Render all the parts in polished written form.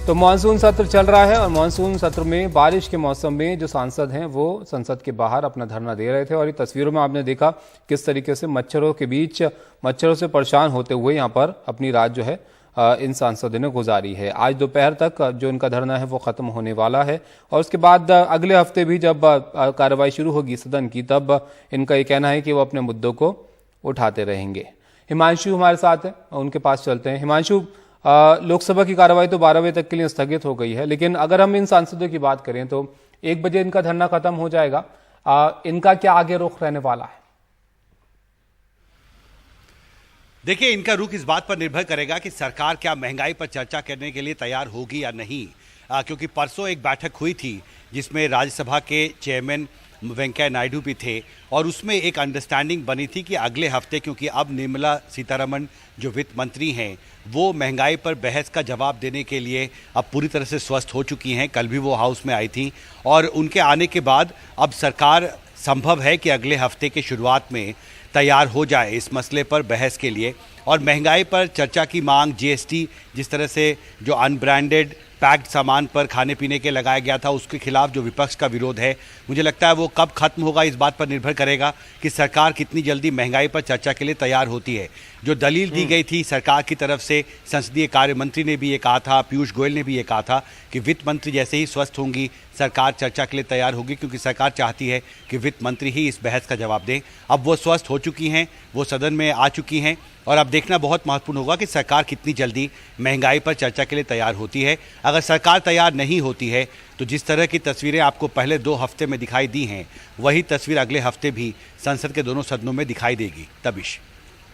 तो मानसून सत्र चल रहा है और मानसून सत्र में बारिश के मौसम में जो सांसद हैं वो संसद के बाहर अपना धरना दे रहे थे और ये तस्वीरों में आपने देखा किस तरीके से मच्छरों के बीच मच्छरों से परेशान होते हुए यहाँ पर अपनी रात जो है इन सांसदों ने गुजारी है। आज दोपहर तक जो इनका धरना है वो खत्म होने वाला है और उसके बाद अगले हफ्ते भी जब कार्रवाई शुरू होगी सदन की तब इनका ये कहना है कि वो अपने मुद्दों को उठाते रहेंगे। हिमांशु हमारे साथ है, उनके पास चलते हैं। हिमांशु, लोकसभा की कार्रवाई तो 12 बजे तक के लिए स्थगित हो गई है, लेकिन अगर हम इन सांसदों की बात करें तो 1 बजे इनका धरना खत्म हो जाएगा। इनका क्या आगे रुख रहने वाला है? देखिए, इनका रुख इस बात पर निर्भर करेगा कि सरकार क्या महंगाई पर चर्चा करने के लिए तैयार होगी या नहीं, क्योंकि परसों एक बैठक हुई थी जिसमें राज्यसभा के चेयरमैन वेंकैया नायडू भी थे और उसमें एक अंडरस्टैंडिंग बनी थी कि अगले हफ्ते, क्योंकि अब निर्मला सीतारमण जो वित्त मंत्री हैं वो महंगाई पर बहस का जवाब देने के लिए अब पूरी तरह से स्वस्थ हो चुकी हैं। कल भी वो हाउस में आई थी और उनके आने के बाद अब सरकार संभव है कि अगले हफ्ते के शुरुआत में तैयार हो जाए इस मसले पर बहस के लिए। और महंगाई पर चर्चा की मांग, जीएसटी जिस तरह से जो अनब्रांडेड पैक्ड सामान पर खाने पीने के लगाया गया था उसके खिलाफ जो विपक्ष का विरोध है, मुझे लगता है वो कब खत्म होगा इस बात पर निर्भर करेगा कि सरकार कितनी जल्दी महंगाई पर चर्चा के लिए तैयार होती है। जो दलील दी गई थी सरकार की तरफ से, संसदीय कार्य मंत्री ने भी ये कहा था, पीयूष गोयल ने भी ये कहा था कि वित्त मंत्री जैसे ही स्वस्थ होंगी सरकार चर्चा के लिए तैयार होगी, क्योंकि सरकार चाहती है कि वित्त मंत्री ही इस बहस का जवाब दें। अब वो स्वस्थ हो चुकी हैं, वो सदन में आ चुकी हैं और अब देखना बहुत महत्वपूर्ण होगा कि सरकार कितनी जल्दी महंगाई पर चर्चा के लिए तैयार होती है। अगर सरकार तैयार नहीं होती है तो जिस तरह की तस्वीरें आपको पहले 2 हफ्ते में दिखाई दी हैं वही तस्वीर अगले हफ्ते भी संसद के दोनों सदनों में दिखाई देगी। तबिश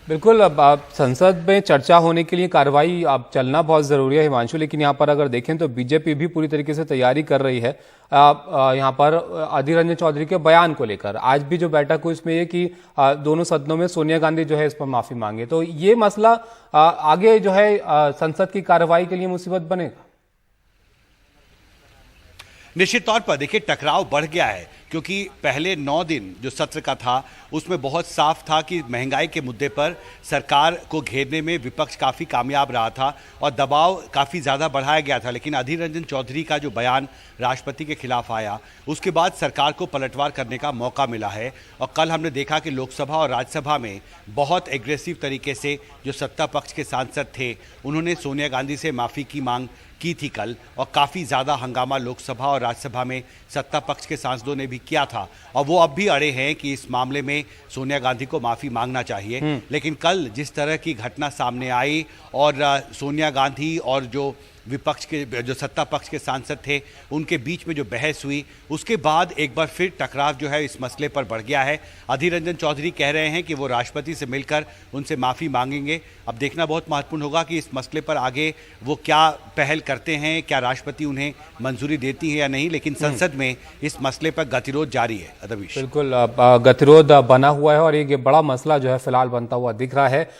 बिल्कुल, अब संसद में चर्चा होने के लिए कार्रवाई अब चलना बहुत जरूरी है हिमांशु, लेकिन यहाँ पर अगर देखें तो बीजेपी भी पूरी तरीके से तैयारी कर रही है यहाँ पर अधीर रंजन चौधरी के बयान को लेकर। आज भी जो बैठक हुई इसमें ये कि दोनों सदनों में सोनिया गांधी जो है इस पर माफी मांगे, तो ये मसला आगे जो है संसद की कार्रवाई के लिए मुसीबत बनेगा। निश्चित तौर पर देखिए, टकराव बढ़ गया है क्योंकि पहले 9 दिन जो सत्र का था उसमें बहुत साफ था कि महंगाई के मुद्दे पर सरकार को घेरने में विपक्ष काफ़ी कामयाब रहा था और दबाव काफ़ी ज़्यादा बढ़ाया गया था। लेकिन अधीर रंजन चौधरी का जो बयान राष्ट्रपति के खिलाफ आया उसके बाद सरकार को पलटवार करने का मौका मिला है और कल हमने देखा कि लोकसभा और राज्यसभा में बहुत एग्रेसिव तरीके से जो सत्ता पक्ष के सांसद थे उन्होंने सोनिया गांधी से माफ़ी की मांग की थी कल, और काफ़ी ज़्यादा हंगामा लोकसभा और राज्यसभा में सत्ता पक्ष के सांसदों ने भी किया था और वो अब भी अड़े हैं कि इस मामले में सोनिया गांधी को माफ़ी मांगना चाहिए। लेकिन कल जिस तरह की घटना सामने आई और सोनिया गांधी और जो विपक्ष के जो सत्ता पक्ष के सांसद थे उनके बीच में जो बहस हुई उसके बाद एक बार फिर टकराव जो है इस मसले पर बढ़ गया है। अधीर रंजन चौधरी कह रहे हैं कि वो राष्ट्रपति से मिलकर उनसे माफ़ी मांगेंगे। अब देखना बहुत महत्वपूर्ण होगा कि इस मसले पर आगे वो क्या पहल करते हैं, क्या राष्ट्रपति उन्हें मंजूरी देती है या नहीं, लेकिन संसद में इस मसले पर गतिरोध जारी है। अदबीश, बिल्कुल, गतिरोध बना हुआ है और एक बड़ा मसला जो है फिलहाल बनता हुआ दिख रहा है।